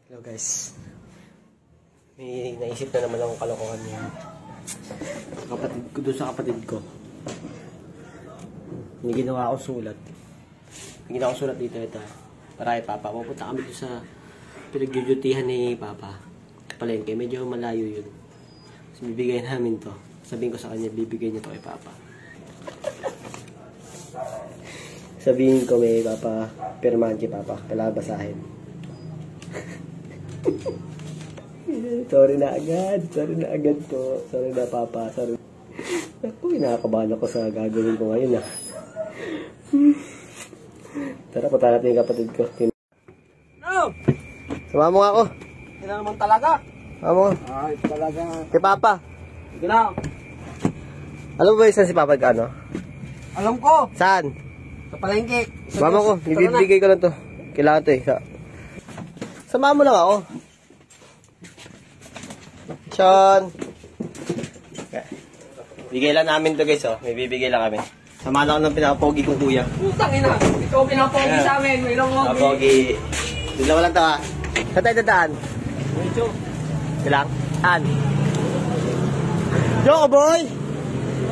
Hello guys. May naisip na naman akong kalokohan yung kapatid ko doon sa kapatid ko. May ginawa akong sulat. May ginawa akong sulat dito ito. Para kay Papa. Pupunta kami doon sa pinag-dutyhan ni Papa. Palengke. Medyo malayo yun. So bibigay namin to. Sabihin ko sa kanya, bibigay niya to kay Papa. Sabihin ko may Papa, pirmahan kay Papa. Kailangan basahin. Sorry na agad po. Sorry na Papa. Sorry. Ako, nakakabahan ako sa gagawin ko ngayon ah. Tara, punta natin yung kapatid ko. No! Sama mo nga ako. Hindi na naman talaga. Sama mo. Ay, talaga. Kay Papa. Sige na. Alam mo ba yung saan si Papa ano? Alam ko. Saan? Sa palengke. Sama ko. Ibibigay ko lang to. Kailangan to eh. Sama mo lang ako. Sean. Bigay lang namin to guys oh. May bibigay lang kami. Samahan ako ng pinakapogi kong kuya. Putang ina. Ikaw pinapogi sa amin. Mayroong hobi. Pinakapogi. Dalawa lang to ha. Saan tayo dadaan? Medyo. Bilang? Saan? Yoko boy!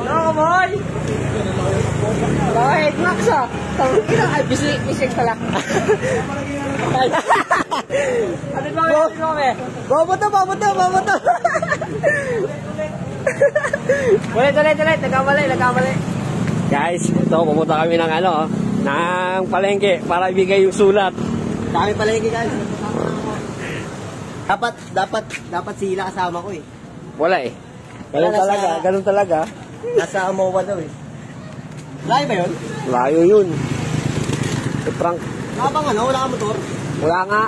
Ano boy? Bakit Max ah? Tawag ina. Ay, bisik pala. Ano ba kami? Bobo to! Ulit. Nagkamali. Guys, ito pumunta kami ng ng palengke para ibigay yung sulat. Dami palengke guys. Dapat sila kasama ko eh. Wala eh. Ganun talaga. Nasa Amowa daw eh. Layo ba yun? Layo yun. Prank. Wala bang wala kang motor? Wala nga.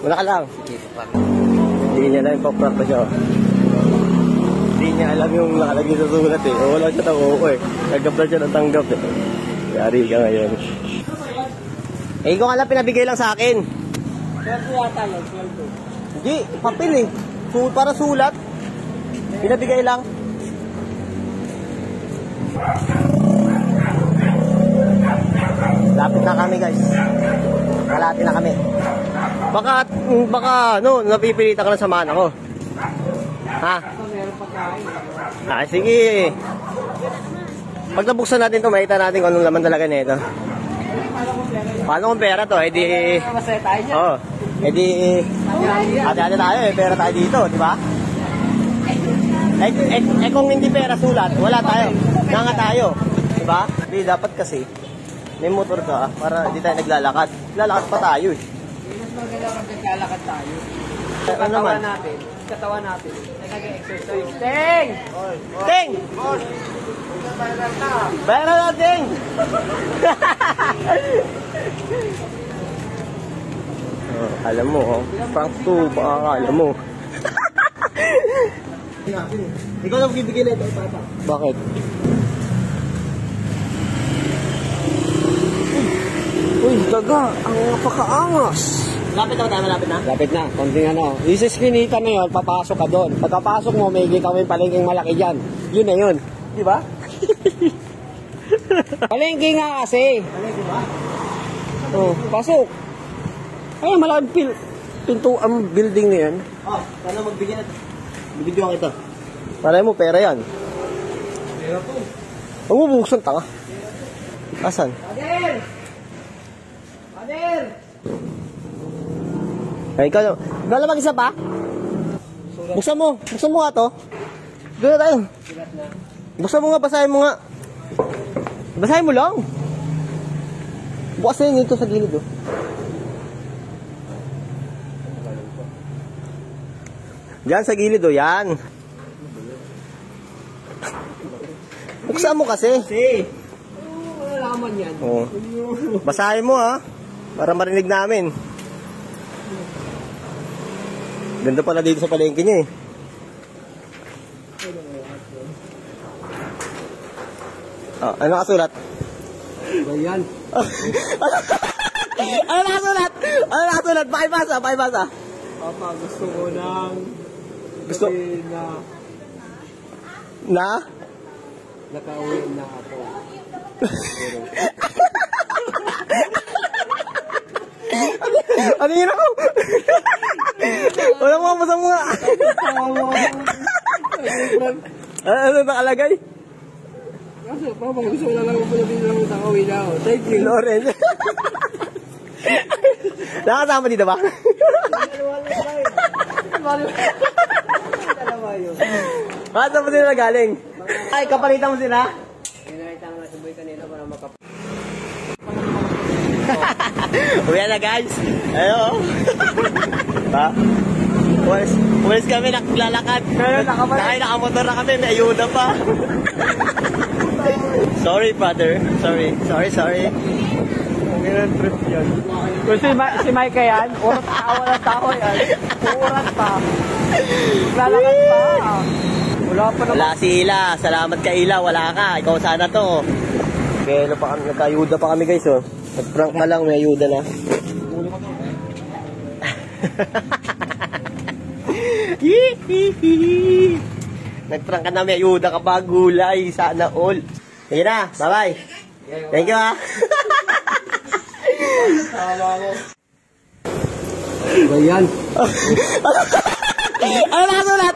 Wala ka lang. Hindi niya lang ipaprank pa siya. Hindi niya alam yung nakalagay sa sulat eh. Wala siya tango eh. Tanggap na siya ng tanggap eh. Yari ka ngayon. Eh, kung alam, pinabigay lang sa akin. Sweldo yata yun. Sweldo. Hindi, papel eh. Para sulat. Pinabigay lang. Lapit na kami guys. Kalati na kami. Baka napipilitan ka na samahan ako. Ha? Ah, sige. Pag nabuksan natin ito, makita natin kung anong laman talaga nito. Paano kung pera to? Eh di... Masaya tayo niya. Oo. Eh di... Ate-ate tayo eh. Pera tayo dito, di ba? Eh kung hindi pera sulat, wala tayo. Nanga tayo. Di ba? Di dapat kasi may motor ka para hindi tayo naglalakad. Lalakad pa tayo eh. Mas magandang naglalakad tayo. Katawan natin. Nag-exercise. Ting! Ting! Bayaran na, Ting! Alam mo, prank to, baka alam mo. Ikaw lang bibigyan na ito, Papa. Bakit? Uy, daga. Ang napakaangas. Lapit na. Lapit na. Konting Isiskinita na yun, papasok ka doon. Pagkapasok mo, may kita kami palengking malaki dyan. Yun na yun. Di ba? Palengke nga kasi. Palengke ba? Oh, pasok. Ay, malaking pinto ang building na yan. Oh, sana magbigyan na ito. Bibidyoan kita. Para mo, pera yan. Pera po. Huwag mo buksan, tanga. Asan? Pader! Ay, ikaw na mag-isa pa? Buksan mo nga to. Doon na tayo. Buksan mo nga, basahin mo nga. Basahin mo lang. Bukas na yun ito sa gilid oh. Diyan sa gilid oh, yan. Buksan mo kasi. Wala laman yan. Oh. Basahin mo ha. Para marinig namin. Ganda pala dito sa palengke niya eh. Oh, ano nakasulat? Bayan. Ano nakasulat? Pakibasa. Papa, gusto ko ng... Gusto? Na? Nakauwi na ako. Ano yun ako? Wala mo sa mga. Ano nakalagay? Kaso, papa, gusto ko na lang pala bilang takawin na ako. Thank you. Lawrence. Nakasama dito ba? Saan mo sila galing? Ay, kapalitan mo sila? Pinakita ko na si Boy kanina para makap... Uwi na guys. Ayo. Ha? Umalis kami, naglalakad. Nakamotor na kami, may ayuda pa. Sorry, brother. Sorry. Ang trip yan. Kung si Mike yan, oras na tao yan. Oras pa. Lalakad pa. Wala pa naman. Wala si Ila. Salamat ka Ila, wala ka. Ikaw sana to. Kaya nagka-ayuda pa kami guys oh. Nag-prank ka lang, may ayuda na. Nag-prank ka na, may ayuda ka pa. Gulay, sana all. Sige na, bye-bye. Thank you ha. Ba yan? Ano nakasulat?